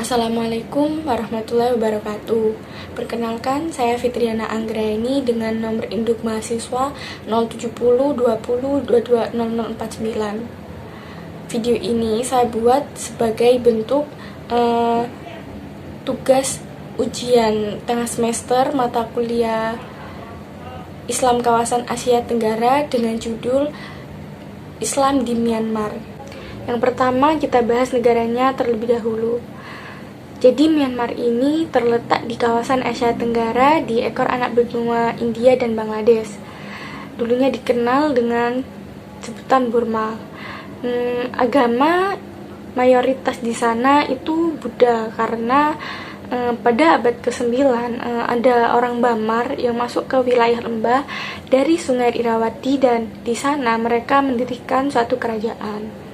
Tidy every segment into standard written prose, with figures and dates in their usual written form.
Assalamualaikum warahmatullahi wabarakatuh. Perkenalkan, saya Fitriana Anggraini dengan nomor induk mahasiswa 07020220049. Video ini saya buat sebagai bentuk tugas ujian tengah semester mata kuliah Islam Kawasan Asia Tenggara dengan judul Islam di Myanmar. Yang pertama kita bahas negaranya terlebih dahulu. Jadi Myanmar ini terletak di kawasan Asia Tenggara di ekor anak benua India dan Bangladesh. Dulunya dikenal dengan sebutan Burma. Agama mayoritas di sana itu Buddha karena pada abad ke-9 ada orang Bamar yang masuk ke wilayah lembah dari Sungai Irawati dan di sana mereka mendirikan suatu kerajaan.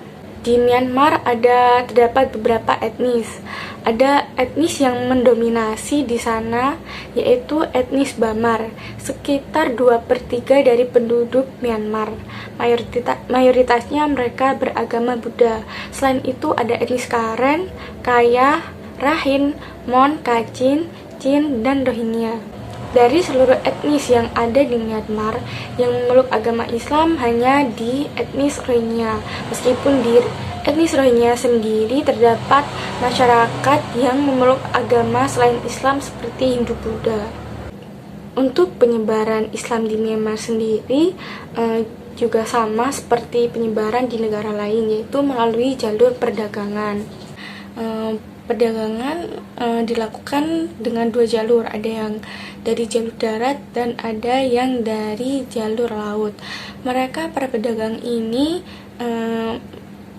Di Myanmar terdapat beberapa etnis. Ada etnis yang mendominasi di sana, yaitu etnis Bamar, sekitar 2/3 dari penduduk Myanmar. Mayoritasnya mereka beragama Buddha. Selain itu ada etnis Karen, Kayah, Rakhine, Mon, Kachin, Chin, dan Rohingya. Dari seluruh etnis yang ada di Myanmar, yang memeluk agama Islam hanya di etnis Rohingya. Meskipun di etnis Rohingya sendiri terdapat masyarakat yang memeluk agama selain Islam seperti Hindu Buddha. Untuk penyebaran Islam di Myanmar sendiri juga sama seperti penyebaran di negara lain, yaitu melalui jalur perdagangan. Perdagangan dilakukan dengan 2 jalur, ada yang dari jalur darat dan ada yang dari jalur laut. Mereka para pedagang ini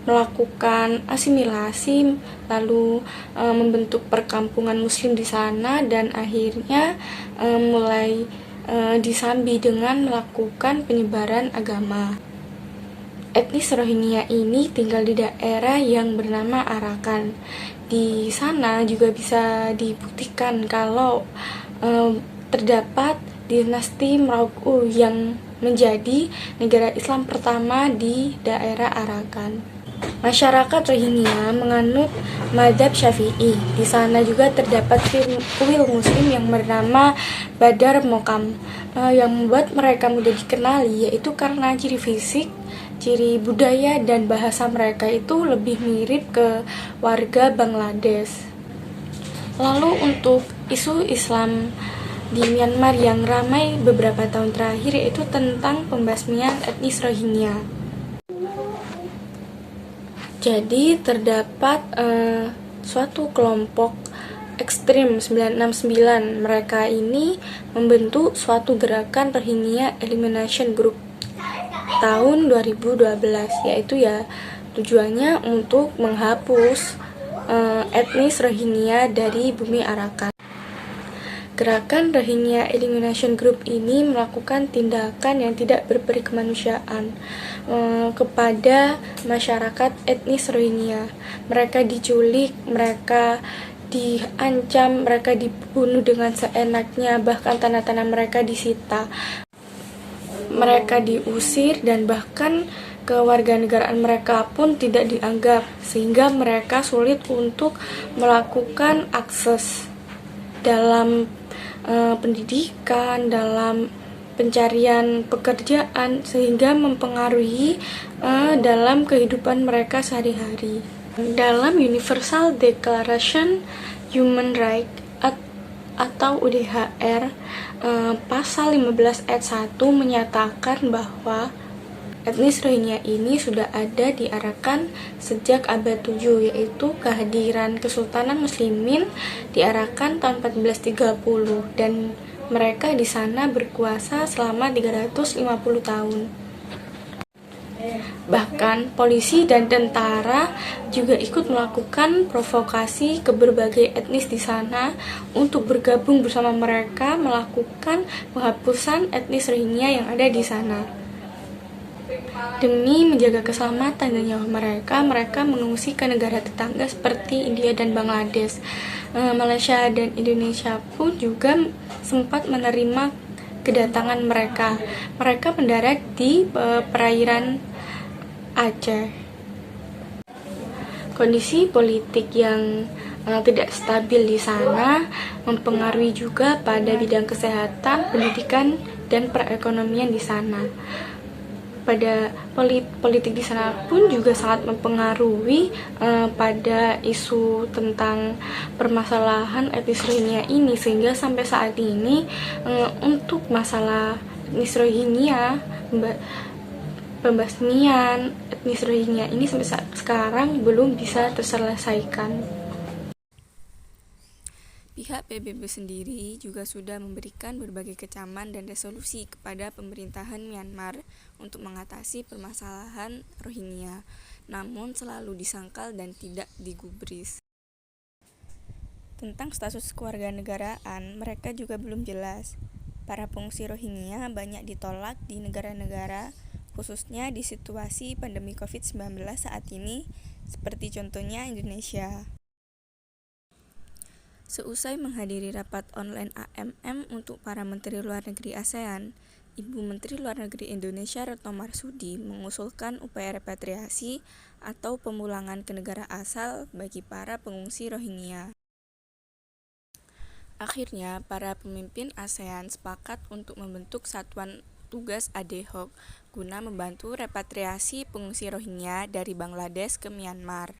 melakukan asimilasi, lalu membentuk perkampungan muslim di sana dan akhirnya mulai disambi dengan melakukan penyebaran agama. Etnis Rohingya ini tinggal di daerah yang bernama Arakan. Di sana juga bisa dibuktikan kalau terdapat dinasti Merauk yang menjadi negara Islam pertama di daerah Arakan. Masyarakat Rohingya menganut mazhab Syafi'i. Di sana juga terdapat kuil muslim yang bernama Badar Mokam yang membuat mereka mudah dikenali, yaitu karena ciri fisik, ciri budaya dan bahasa mereka itu lebih mirip ke warga Bangladesh. Lalu untuk isu Islam di Myanmar yang ramai beberapa tahun terakhir yaitu tentang pembasmian etnis Rohingya. Jadi terdapat suatu kelompok ekstrim 969. Mereka ini membentuk suatu gerakan Rohingya Elimination Group tahun 2012, yaitu tujuannya untuk menghapus etnis Rohingya dari bumi Arakan. Gerakan Rohingya Elimination Group ini melakukan tindakan yang tidak berperi kemanusiaan kepada masyarakat etnis Rohingya. Mereka diculik, mereka diancam, mereka dibunuh dengan seenaknya, bahkan tanah-tanah mereka disita. Mereka diusir dan bahkan kewarganegaraan mereka pun tidak dianggap, sehingga mereka sulit untuk melakukan akses dalam pendidikan, dalam pencarian pekerjaan, sehingga mempengaruhi dalam kehidupan mereka sehari-hari. Dalam Universal Declaration Human Rights atau UDHR pasal 15 ayat 1 menyatakan bahwa etnis Rohingya ini sudah ada di Arakan sejak abad 7, yaitu kehadiran Kesultanan Muslimin di Arakan tahun 1430 dan mereka di sana berkuasa selama 350 tahun. Bahkan polisi dan tentara juga ikut melakukan provokasi ke berbagai etnis di sana untuk bergabung bersama mereka melakukan penghapusan etnis Rohingya yang ada di sana. Demi menjaga keselamatan dan nyawa mereka mengungsi ke negara tetangga seperti India dan Bangladesh. Malaysia dan Indonesia pun juga sempat menerima kedatangan mereka. Mereka mendarat di perairan Aceh. Kondisi politik yang tidak stabil di sana, mempengaruhi juga pada bidang kesehatan, pendidikan, dan perekonomian di sana. Pada politik di sana pun juga sangat mempengaruhi pada isu tentang permasalahan etnis Rohingya ini, sehingga sampai saat ini untuk masalah etnis Rohingya, pembasmian etnis Rohingya ini sampai sekarang belum bisa terselesaikan. Pihak PBB sendiri juga sudah memberikan berbagai kecaman dan resolusi kepada pemerintahan Myanmar untuk mengatasi permasalahan Rohingya, namun selalu disangkal dan tidak digubris. Tentang status kewarganegaraan, mereka juga belum jelas. Para pengungsi Rohingya banyak ditolak di negara-negara, khususnya di situasi pandemi COVID-19 saat ini, seperti contohnya Indonesia. Seusai menghadiri rapat online AMM untuk para Menteri Luar Negeri ASEAN, Ibu Menteri Luar Negeri Indonesia Retno Marsudi mengusulkan upaya repatriasi atau pemulangan ke negara asal bagi para pengungsi Rohingya. Akhirnya, para pemimpin ASEAN sepakat untuk membentuk satuan tugas ad hoc guna membantu repatriasi pengungsi Rohingya dari Bangladesh ke Myanmar.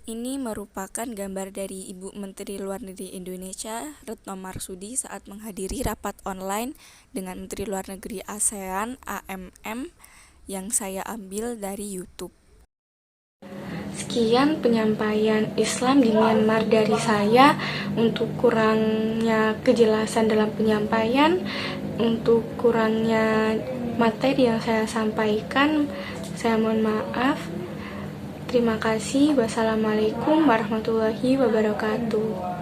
Ini merupakan gambar dari Ibu Menteri Luar Negeri Indonesia, Retno Marsudi, saat menghadiri rapat online dengan Menteri Luar Negeri ASEAN (AMM) yang saya ambil dari YouTube. Sekian penyampaian Islam di Myanmar dari saya. Untuk kurangnya kejelasan dalam penyampaian, untuk kurangnya materi yang saya sampaikan, saya mohon maaf. Terima kasih. Wassalamualaikum warahmatullahi wabarakatuh.